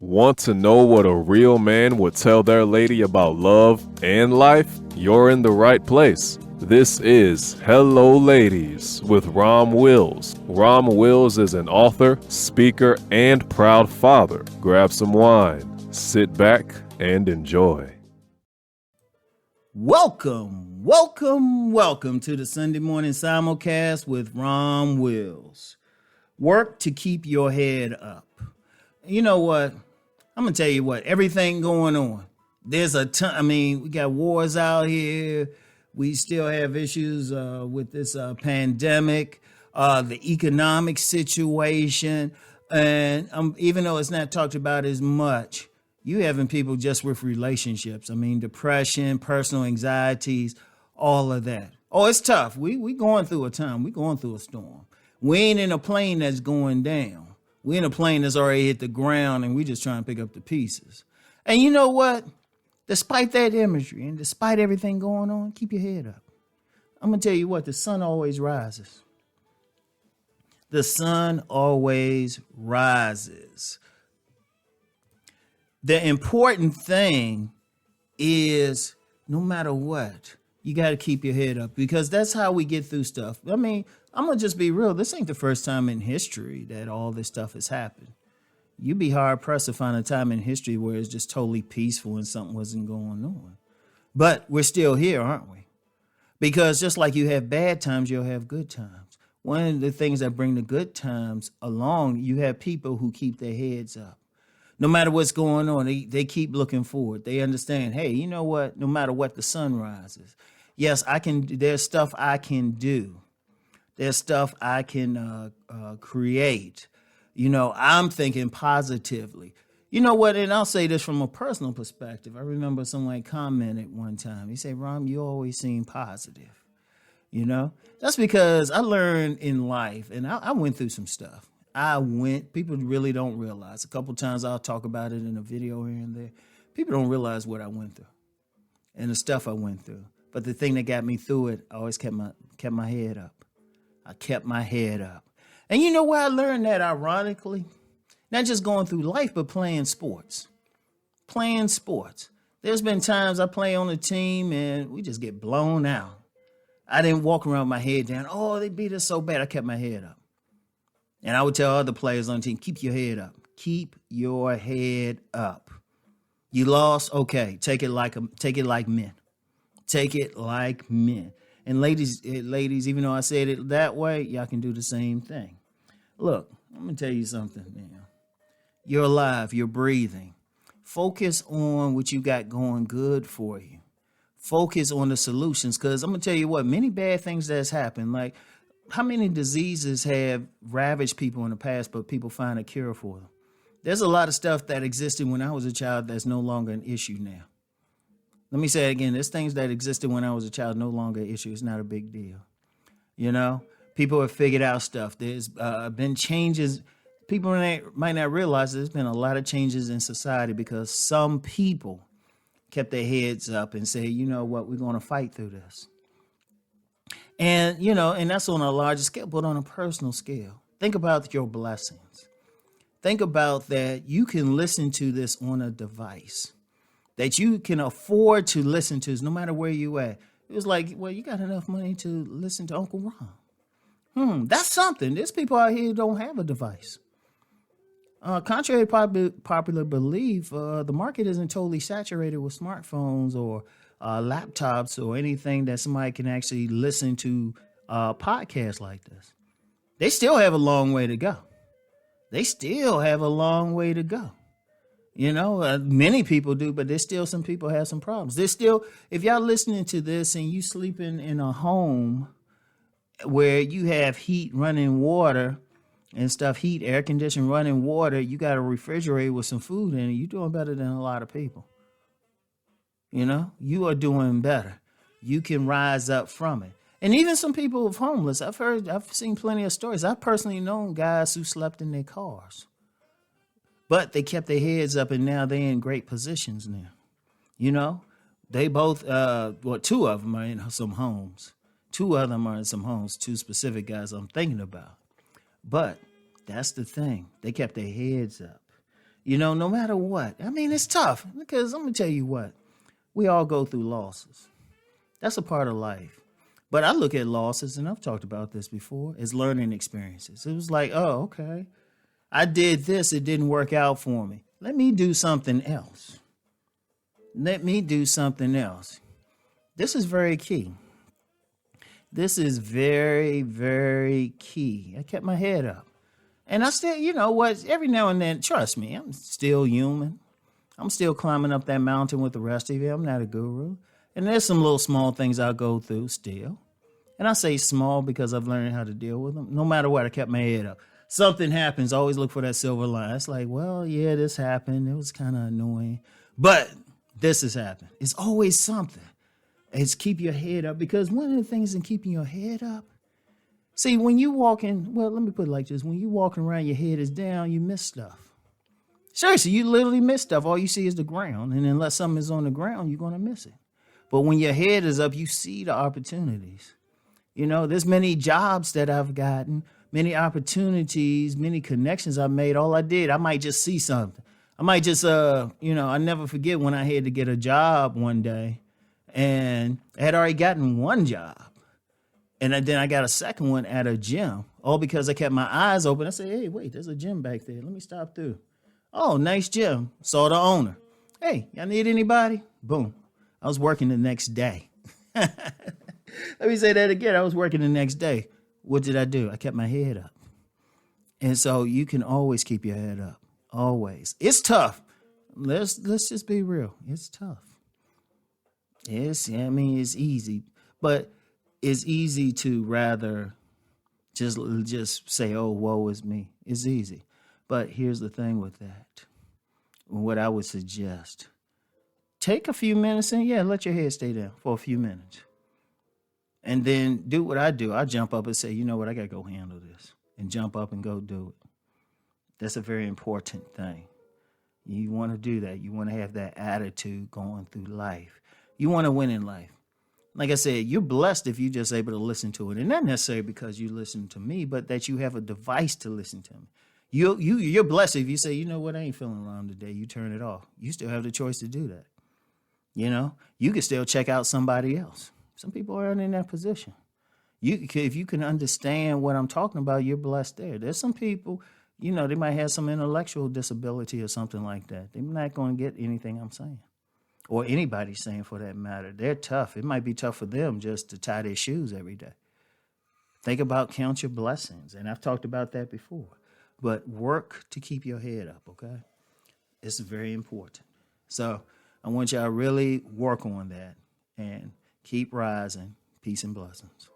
Want to know what a real man would tell their lady about love and life? You're in the right place. This is Hello Ladies with Rom Wills. Rom Wills is an author, speaker, and proud father. Grab some wine, sit back, and enjoy. Welcome to the Sunday morning simulcast with Rom Wills. Work to keep your head up. You know what? I'm going to tell you what, everything going on. There's a ton, we got wars out here. We still have issues with this pandemic, the economic situation. And even though it's not talked about as much, you having people just with relationships. Depression, personal anxieties, all of that. Oh, it's tough. We going through a time. We going through a storm. We ain't in a plane that's going down. We in a plane that's already hit the ground and we just trying to pick up the pieces. And you know what? Despite that imagery and despite everything going on, keep your head up. I'm going to tell you what, the sun always rises. The sun always rises. The important thing is no matter what, you got to keep your head up because that's how we get through stuff. I'm going to just be real. This ain't the first time in history that all this stuff has happened. You'd be hard pressed to find a time in history where it's just totally peaceful and something wasn't going on. But we're still here, aren't we? Because just like you have bad times, you'll have good times. One of the things that bring the good times along, you have people who keep their heads up. No matter what's going on, they keep looking forward. They understand, hey, you know what? No matter what, the sun rises. Yes, there's stuff I can do. There's stuff I can create. I'm thinking positively. You know what? And I'll say this from a personal perspective. I remember someone commented one time. He said, Rom, you always seem positive. That's because I learned in life, and I went through some stuff. People really don't realize. A couple times I'll talk about it in a video here and there. People don't realize what I went through and the stuff I went through. But the thing that got me through it, I always kept my head up. I kept my head up. And you know where I learned that, ironically? Not just going through life, but playing sports. Playing sports. There's been times I play on a team and we just get blown out. I didn't walk around with my head down. Oh, they beat us so bad. I kept my head up. And I would tell other players on the team, keep your head up. Keep your head up. You lost? Okay. Take it like men. Take it like men. And ladies, even though I said it that way, y'all can do the same thing. Look, I'm going to tell you something, man. You're alive. You're breathing. Focus on what you got going good for you. Focus on the solutions, because I'm going to tell you what, many bad things that's happened. Like, how many diseases have ravaged people in the past, but people find a cure for them? There's a lot of stuff that existed when I was a child that's no longer an issue now. Let me say it again. There's things that existed when I was a child, no longer an issue. It's not a big deal. People have figured out stuff. There's been changes. People might not realize there's been a lot of changes in society because some people kept their heads up and say, you know what, we're going to fight through this. And, and that's on a larger scale, but on a personal scale. Think about your blessings. Think about that you can listen to this on a device that you can afford to listen to, no matter where you at. It was like, well, you got enough money to listen to Uncle Ron. That's something. There's people out here who don't have a device. Contrary to popular belief, the market isn't totally saturated with smartphones or laptops or anything that somebody can actually listen to podcasts like this. They still have a long way to go. Many people do, but there's still some people have some problems. There's still, if y'all listening to this and you sleeping in a home where you have heat, running water and stuff, heat, air conditioning, running water, you got a refrigerator with some food in it, you're doing better than a lot of people. You are doing better. You can rise up from it. And even some people of homeless, I've seen plenty of stories. I've personally known guys who slept in their cars. But they kept their heads up, and now they're in great positions now. They both, two of them are in some homes. Two of them are in some homes, two specific guys I'm thinking about. But that's the thing. They kept their heads up. no matter what. I mean, it's tough because I'm going to tell you what, we all go through losses. That's a part of life. But I look at losses, and I've talked about this before, as learning experiences. It was like, oh, okay, I did this. It didn't work out for me. Let me do something else. Let me do something else. This is very key. This is very, very key. I kept my head up. And I still, every now and then, trust me, I'm still human. I'm still climbing up that mountain with the rest of you. I'm not a guru. And there's some little small things I'll go through still. And I say small because I've learned how to deal with them. No matter what, I kept my head up. Something happens, I always look for that silver line. It's like, well, yeah, this happened. It was kind of annoying. But this has happened. It's always something. It's keep your head up, because one of the things in keeping your head up, see, when you walking, well, let me put it like this. When you walking around, your head is down, you miss stuff. Seriously, you literally miss stuff. All you see is the ground. And unless something is on the ground, you're going to miss it. But when your head is up, you see the opportunities. There's many jobs that I've gotten, many opportunities, many connections I've made. All I did, I might just see something. I might just, I never forget when I had to get a job one day, and I had already gotten one job. And then I got a second one at a gym, all because I kept my eyes open. I said, hey, wait, there's a gym back there. Let me stop through. Oh, nice gym. Saw the owner. Hey, y'all need anybody? Boom. I was working the next day. Let me say that again. I was working the next day. What did I do? I kept my head up. And so you can always keep your head up. Always. It's tough. Let's just be real. It's tough. It's easy. But it's easy to rather just say, oh, woe is me. It's easy. But here's the thing with that. What I would suggest, take a few minutes and let your head stay down for a few minutes. And then do what I do. I jump up and say, you know what, I got to go handle this. And jump up and go do it. That's a very important thing. You want to do that. You want to have that attitude going through life. You want to win in life. Like I said, you're blessed if you're just able to listen to it. And not necessarily because you listen to me, but that you have a device to listen to me. You're blessed if you say, you know what, I ain't feeling around today. You turn it off. You still have the choice to do that. You can still check out somebody else. Some people aren't in that position. If you can understand what I'm talking about, you're blessed there. There's some people, they might have some intellectual disability or something like that. They're not going to get anything I'm saying, or anybody's saying for that matter. They're tough. It might be tough for them just to tie their shoes every day. Think about count your blessings. And I've talked about that before. But work to keep your head up, okay? It's very important. So I want y'all to really work on that and keep rising. Peace and blessings.